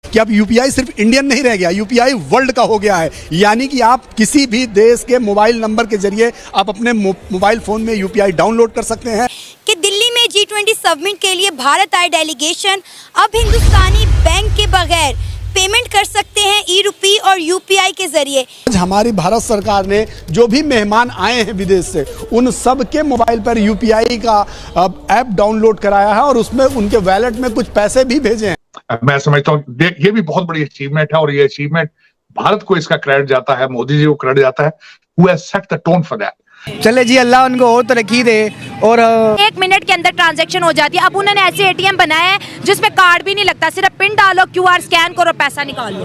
कि अब यूपीआई सिर्फ इंडियन नहीं रह गया, यूपीआई वर्ल्ड का हो गया है। यानी कि आप किसी भी देश के मोबाइल नंबर के जरिए आप अपने मोबाइल फोन में यूपीआई डाउनलोड कर सकते हैं। कि दिल्ली में G20 समिट के लिए भारत आए डेलीगेशन अब हिंदुस्तानी बैंक के बगैर पेमेंट कर सकते हैं ई-रुपी और यूपीआई के जरिए। आज हमारी भारत सरकार ने जो भी मेहमान आए हैं विदेश से, उन सब के मोबाइल पर यूपीआई का ऐप डाउनलोड कराया है और उसमें उनके वैलेट में कुछ पैसे भी भेजे हैं। मैं समझता हूँ ये भी बहुत बड़ी अचीवमेंट है और ये अचीवमेंट भारत को इसका क्रेडिट जाता है, मोदी जी को क्रेडिट जाता है, who has set the tone for that। चले जी, अल्लाह उनको और तरक्की दे। और 1 मिनट के अंदर ट्रांजैक्शन हो जाती है। अब उन्होंने ऐसे एटीएम बनाया है जिसमें कार्ड भी नहीं लगता, सिर्फ पिन डालो, क्यूआर स्कैन करो, पैसा निकाल लो।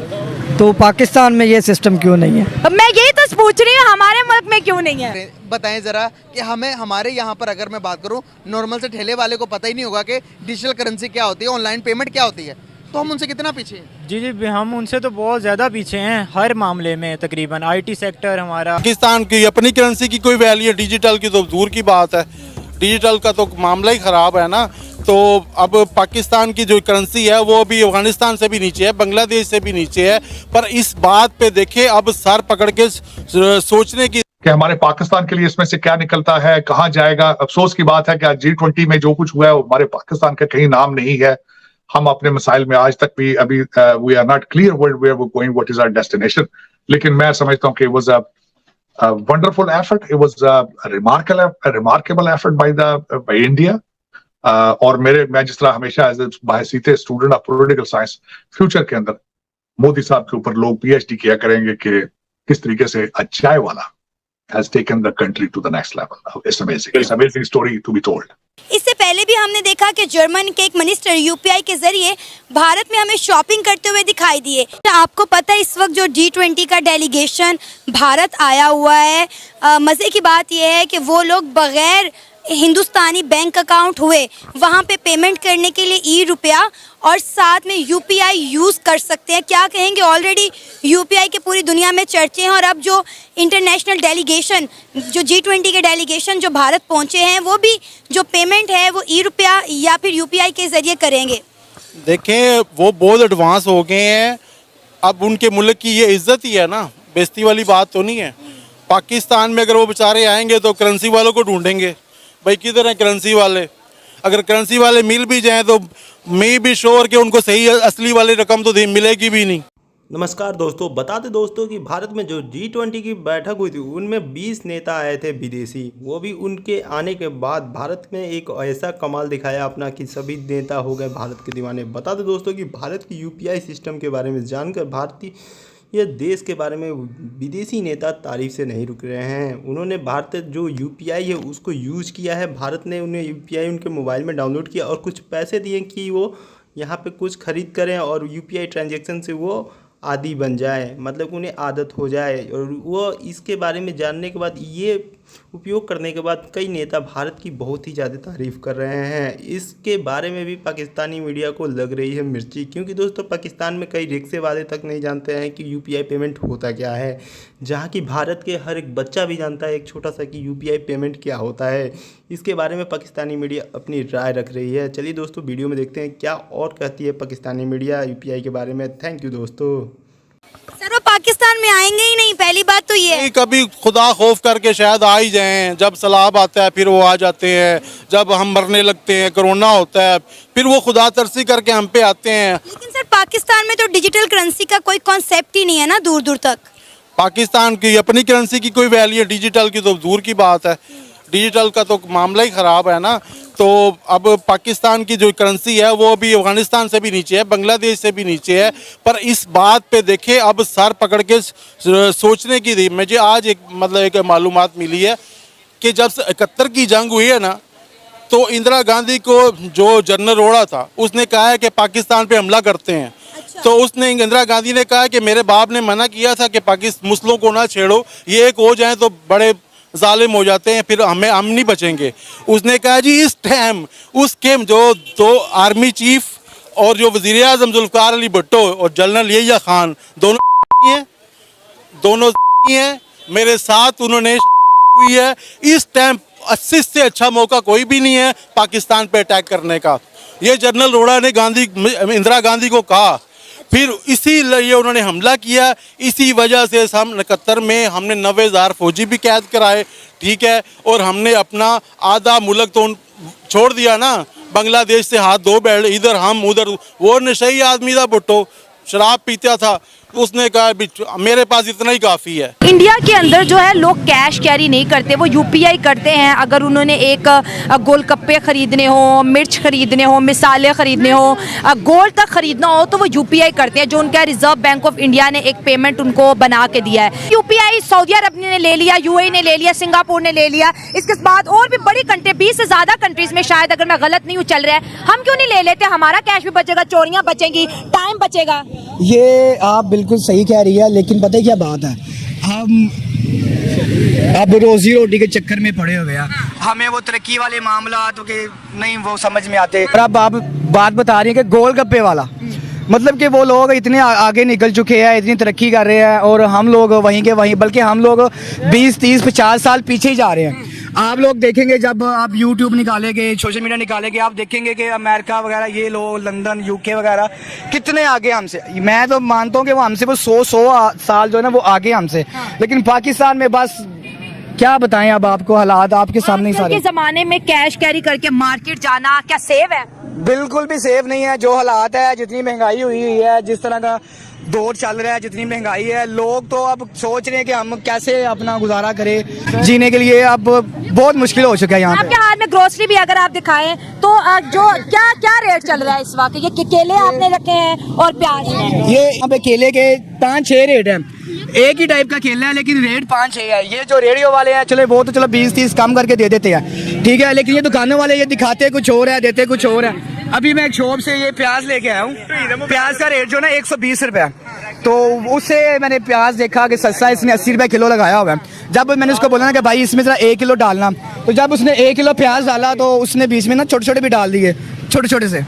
तो पाकिस्तान में ये सिस्टम क्यों नहीं है? मैं यही तो पूछ रही हूँ, हमारे मुल्क में क्यों नहीं है? बताएं जरा कि हमारे यहाँ पर अगर मैं बात करूँ, नॉर्मल से ठेले वाले को पता ही नहीं होगा कि डिजिटल करेंसी क्या होती है, ऑनलाइन पेमेंट क्या होती है, तो हम उनसे कितना पीछे हैं? जी, हम उनसे तो बहुत ज़्यादा पीछे हैं हर मामले में। तकरीबन आईटी सेक्टर हमारा, पाकिस्तान की अपनी करेंसी की कोई वैल्यू है, डिजिटल की तो दूर की बात है। डिजिटल का तो मामला ही ख़राब है ना। तो अब पाकिस्तान की जो करेंसी है वो अभी अफगानिस्तान से भी नीचे है, बांग्लादेश से भी नीचे है। पर इस बात पे देखे अब सर पकड़ के सोचने की कि हमारे पाकिस्तान के लिए इसमें से क्या निकलता है, कहाँ जाएगा। अफसोस की बात है कि आज G20 में जो कुछ हुआ है हमारे पाकिस्तान का कहीं नाम नहीं है। हम अपने मसाइल में आज तक भी अभी we are not clear where we are going, what is our destination. लेकिन मैं समझता हूँ कि it was a wonderful effort, it was a remarkable effort by India. और मैं जिस तरह हमेशा एज बाहसीते student of political science, future के अंदर मोदी साहब के ऊपर लोग PhD किया करेंगे कि किस तरीके से अ चाय वाला has taken the country to the next level. It's amazing. It's an amazing story to be told. इससे पहले भी हमने देखा कि जर्मन के एक मिनिस्टर यूपीआई के जरिए भारत में हमें शॉपिंग करते हुए दिखाई दिए। आपको पता है इस वक्त जो G20 का डेलीगेशन भारत आया हुआ है, मज़े की बात यह है कि वो लोग बगैर हिंदुस्तानी बैंक अकाउंट हुए वहाँ पे पेमेंट करने के लिए ई-रुपया और साथ में यूपीआई यूज़ कर सकते हैं। क्या कहेंगे, ऑलरेडी यूपीआई के पूरी दुनिया में चर्चे हैं और अब जो इंटरनेशनल डेलीगेशन, जो G20 के डेलीगेशन जो भारत पहुँचे हैं, वो भी जो पेमेंट है वो ई-रुपया या फिर यूपीआई के ज़रिए करेंगे। देखें, वो बहुत एडवांस हो गए हैं। अब उनके मुल्क की ये इज्जत ही है ना, बेइज्जती वाली बात तो नहीं है। पाकिस्तान में अगर वो बेचारे आएंगे तो करेंसी वालों को ढूंढेंगे, भाई किधर है करेंसी वाले। अगर करेंसी वाले मिल भी जाएं तो मैं भी श्योर कि उनको सही असली वाली रकम तो मिलेगी भी नहीं। नमस्कार दोस्तों, बता दें दोस्तों कि भारत में जो G20 की बैठक हुई थी उनमें 20 नेता आए थे विदेशी। वो भी उनके आने के बाद भारत में एक ऐसा कमाल दिखाया अपना कि सभी नेता हो गए भारत के दीवाने। बता दें दोस्तों कि भारत की यूपीआई सिस्टम के बारे में जानकर भारतीय ये देश के बारे में विदेशी नेता तारीफ से नहीं रुक रहे हैं। उन्होंने भारत जो यूपीआई है उसको यूज़ किया है। भारत ने उन्हें यूपीआई उनके मोबाइल में डाउनलोड किया और कुछ पैसे दिए कि वो यहाँ पे कुछ खरीद करें और यूपीआई ट्रांजैक्शन से वो आदी बन जाए, मतलब उन्हें आदत हो जाए। और वो इसके बारे में जानने के बाद, ये उपयोग करने के बाद कई नेता भारत की बहुत ही ज़्यादा तारीफ़ कर रहे हैं। इसके बारे में भी पाकिस्तानी मीडिया को लग रही है मिर्ची, क्योंकि दोस्तों पाकिस्तान में कई रिक्शे वाले तक नहीं जानते हैं कि यूपीआई पेमेंट होता क्या है, जहां कि भारत के हर एक बच्चा भी जानता है एक छोटा सा कि यूपीआई पेमेंट क्या होता है। इसके बारे में पाकिस्तानी मीडिया अपनी राय रख रही है। चलिए दोस्तों, वीडियो में देखते हैं क्या और कहती है पाकिस्तानी मीडिया यूपीआई के बारे में। थैंक यू दोस्तों। सर, वो पाकिस्तान में आएंगे ही नहीं, पहली बात तो ये है। कभी खुदा खौफ करके शायद आ ही जाएं। जब सलाब आता है फिर वो आ जाते हैं, जब हम मरने लगते हैं, कोरोना होता है, फिर वो खुदा तरसी करके हम पे आते हैं। लेकिन सर, पाकिस्तान में तो डिजिटल करेंसी का कोई कॉन्सेप्ट ही नहीं है ना, दूर दूर तक। पाकिस्तान की अपनी करेंसी की कोई वैल्यू है, डिजिटल की तो दूर की बात है। डिजिटल का तो मामला ही ख़राब है ना। तो अब पाकिस्तान की जो करेंसी है वो अभी अफगानिस्तान से भी नीचे है, बांग्लादेश से भी नीचे है। पर इस बात पे देखे अब सर पकड़ के सोचने की थी। मुझे आज एक मालूमात मिली है कि जब 71 की जंग हुई है ना, तो इंदिरा गांधी को जो जनरल रोड़ा था उसने कहा है कि पाकिस्तान पे हमला करते हैं। तो उसने, इंदिरा गांधी ने कहा कि मेरे बाप ने मना किया था कि मुस्लिमों को ना छेड़ो, ये एक हो जाए तो बड़े जालिम हो जाते हैं, फिर हम नहीं बचेंगे। उसने कहा जी इस टाइम उसके जो 2 आर्मी चीफ और जो वज़ीर आज़म जुल्फ़िकार अली भुट्टो और जनरल यहिया खान दोनों हैं, मेरे साथ उन्होंने हुई है। इस टाइम 80 से अच्छा मौका कोई भी नहीं है पाकिस्तान पे अटैक करने का। ये जनरल रोड़ा ने इंदिरा गांधी को कहा। फिर इसीलिए उन्होंने हमला किया। इसी वजह से हम 71 में हमने 90,000 फौजी भी कैद कराए, ठीक है, और हमने अपना आधा मुल्क तो छोड़ दिया ना, बांग्लादेश से हाथ धो बैठ, इधर हम उधर। वो नशई आदमी था भुट्टो, शराब पीता था, उसने कहा मेरे पास इतना ही काफ़ी है। इंडिया के अंदर जो है लोग कैश कैरी नहीं करते, वो यूपीआई करते हैं। अगर उन्होंने एक गोलगप्पे खरीदने हो, मिर्च खरीदने हो, मिसाले खरीदने हो, गोल्ड तक खरीदना हो तो वो यूपीआई करते हैं, जो उनका रिजर्व बैंक ऑफ इंडिया ने एक पेमेंट उनको बना के दिया है। यूपीआई सऊदी अरब ने ले लिया, यूएई ने ले लिया, सिंगापुर ने ले लिया, इसके बाद और भी बड़ी कंट्री 20 से ज़्यादा कंट्रीज में शायद, अगर मैं गलत नहीं हूँ, चल रहा है। हम क्यों नहीं ले लेते? हमारा कैश भी बचेगा, चोरियाँ बचेंगी, टाइम बचेगा। ये आप बिल्कुल सही कह रही है, लेकिन पता है क्या बात है, हम अब रोजी रोटी के चक्कर में पड़े हुए हैं। हमें वो तरक्की वाले मामला तो के नहीं वो समझ में आते। और अब आप बात बता रही हैं कि गोलगप्पे वाला, मतलब कि वो लोग इतने आगे निकल चुके हैं, इतनी तरक्की कर रहे हैं, और हम लोग वहीं के वहीं, बल्कि हम लोग 20, 30, 50 साल पीछे ही जा रहे हैं। आप लोग देखेंगे, जब आप यूट्यूब निकालेंगे, सोशल मीडिया निकालेंगे, आप देखेंगे कि अमेरिका वगैरह, ये लोग लंदन, यूके वगैरह कितने आगे हमसे। मैं तो मानता हूँ कि वो हमसे वो 100 साल जो है ना वो आगे हमसे। लेकिन पाकिस्तान में बस क्या बताएं अब आपको, हालात आपके सामने ही सारे। ज़माने में कैश कैरी करके मार्केट जाना क्या सेव है? बिल्कुल भी सेफ नहीं है। जो हालात है, जितनी महंगाई हुई है, जिस तरह का दौर चल रहा है, जितनी महंगाई है, लोग तो अब सोच रहे हैं कि हम कैसे अपना गुजारा करें जीने के लिए। अब बहुत मुश्किल हो चुका है यहाँ पे। आपके हाथ में ग्रोसरी भी अगर आप दिखाएं तो जो क्या क्या रेट चल रहा है इस वक्त? ये केले आपने रखे हैं और प्याज। ये यहाँ पे केले के 5-6 रेट हैं, एक ही टाइप का केला है लेकिन रेट 5-6 है। ये जो रेडियो वाले हैं, चले वो तो चलो 20-30 कम करके दे देते हैं, ठीक है, लेकिन ये दुकानों वाले ये दिखाते कुछ और है, देते कुछ और है। अभी मैं एक शॉप से ये प्याज लेके आया हूँ, प्याज का रेट जो ना 120 रुपया, तो उससे मैंने प्याज देखा कि सस्ता, इसने 80 रुपये किलो लगाया हुआ है। जब मैंने उसको बोला ना कि भाई इसमें जरा 1 किलो डालना, तो जब उसने 1 किलो प्याज डाला तो उसने बीच में ना छोटे छोटे भी डाल दिए, छोटे छोटे से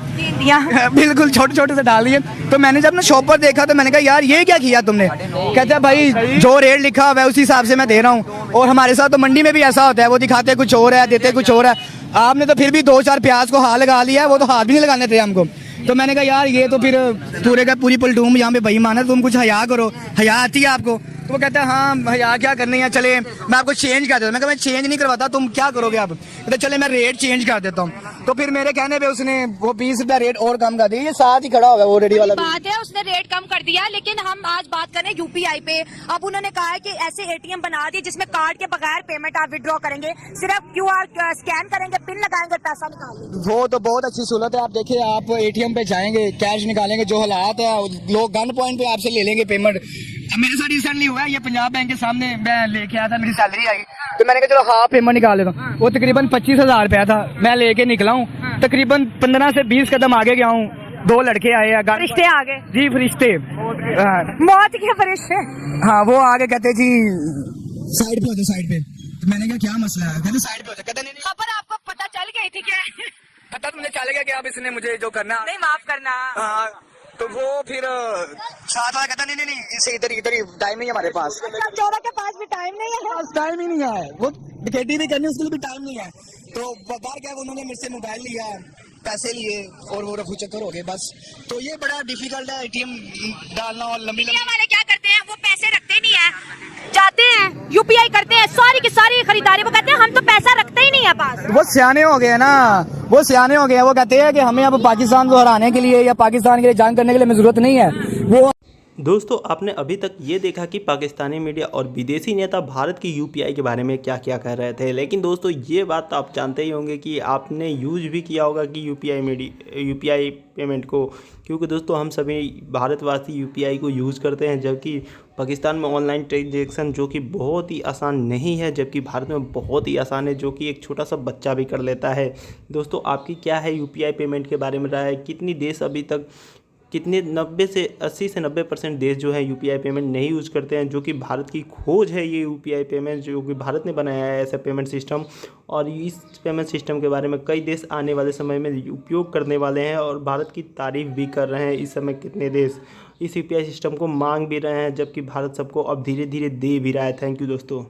बिल्कुल छोटे छोटे से डाल दिए। तो मैंने जब ना शॉप पर देखा तो मैंने कहा यार ये क्या किया तुमने? कहते हैं भाई जो रेट लिखा हुआ है उसी हिसाब से मैं दे रहा हूँ। और हमारे साथ तो मंडी में भी ऐसा होता है, वो दिखाते कुछ और है, देते कुछ और है। आपने तो फिर भी 2-4 प्याज को हाथ लगा लिया है, वो तो हाथ भी नहीं लगाने थे हमको। तो मैंने कहा यार ये तो फिर पूरे का पूरी पलटूम यहाँ पे बेईमान है, तुम कुछ हया करो, हया आती है आपको? तो वो कहता है हाँ हया क्या करनी है, चले मैं आपको चेंज कर देता हूँ। मैं कहा मैं चेंज नहीं करवाता, तुम क्या करोगे आप? कहते चले मैं रेट चेंज कर देता हूँ। तो फिर मेरे कहने पे उसने वो 20 रुपया रेट और कम कर दिया। ये साथ ही खड़ा होगा वो रेडी वाला बात है, उसने रेट कम कर दिया। लेकिन हम आज बात करें यूपीआई पे। अब उन्होंने कहा है कि ऐसे एटीएम बना दिए जिसमें कार्ड के बगैर पेमेंट आप विड्रॉ करेंगे, सिर्फ क्यूआर स्कैन करेंगे, पिन लगाएंगे, पैसा निकालेंगे। वो तो बहुत अच्छी सहूलत है। आप देखिए, आप एटीएम पे जाएंगे, कैश निकालेंगे, जो हालात है लोग गन पॉइंट पे आपसे ले लेंगे पेमेंट। मेरे साथ रिसेंटली हुआ है, ये पंजाब बैंक के सामने मैं लेके आया था, मेरी सैलरी आई तो मैंने कहा चलो हाफ पेमेंट निकाल लेता हूँ। वो तकरीबन 25,000 रुपया था, मैं लेके निकला हूँ। तकरीबन 15 से 20 कदम आगे गया हूँ, 2 लड़के आए, फरिश्ते आ गए जी, फरिश्ते मौत के फरिश्ते। हाँ, वो आगे कहते जी साइड पे हो जाओ, साइड पे। तो मैंने कहा क्या मसला है? कहते साइड पे हो जाओ। कहते नहीं, खबर आपको पता चल गई थी क्या? पता तो मुझे चल गया कि अब इसने मुझे जो करना नहीं माफ करना। हाँ, तो वो फिर साथ वाला कहता नहीं इसे इधर ही टाइम नहीं है हमारे पास। चौरा के पास भी टाइम नहीं है, टाइम ही नहीं है, वो टिकटी भी करनी उसके लिए भी टाइम नहीं है। तो बाहर क्या उन्होंने मेरे से मोबाइल लिया, पैसे लिए और वो रफू चक्कर हो गए बस। तो ये बड़ा डिफिकल्ट है एटीएम डालना। और लंबी वाले क्या करते हैं, वो पैसे रखते नहीं है, जाते हैं यूपीआई करते हैं, सारी की सारी खरीदारी। वो कहते हैं हम तो पैसा रखते ही नहीं है पास। वो सियाने हो गए ना, वो सियाने हो गए। वो कहते हैं कि हमें अब पाकिस्तान को हराने के लिए या पाकिस्तान के लिए जंग करने के लिए हमें जरूरत नहीं है। वो दोस्तों आपने अभी तक ये देखा कि पाकिस्तानी मीडिया और विदेशी नेता भारत की यूपीआई के बारे में क्या क्या कह रहे थे, लेकिन दोस्तों ये बात तो आप जानते ही होंगे कि आपने यूज़ भी किया होगा कि यूपीआई पेमेंट को, क्योंकि दोस्तों हम सभी भारतवासी यूपीआई को यूज़ करते हैं। जबकि पाकिस्तान में ऑनलाइन ट्रांजैक्शन जो कि बहुत ही आसान नहीं है, जबकि भारत में बहुत ही आसान है, जो कि एक छोटा सा बच्चा भी कर लेता है। दोस्तों आपकी क्या है यूपीआई पेमेंट के बारे में राय? कितनी देश अभी तक, कितने 80 से 90% देश जो है यूपीआई पेमेंट नहीं यूज़ करते हैं, जो कि भारत की खोज है ये यूपीआई पेमेंट, जो कि भारत ने बनाया है ऐसा पेमेंट सिस्टम। और इस पेमेंट सिस्टम के बारे में कई देश आने वाले समय में उपयोग करने वाले हैं और भारत की तारीफ़ भी कर रहे हैं। इस समय कितने देश इस यूपीआई सिस्टम को मांग भी रहे हैं, जबकि भारत सबको अब धीरे धीरे दे भी रहा है। थैंक यू दोस्तों।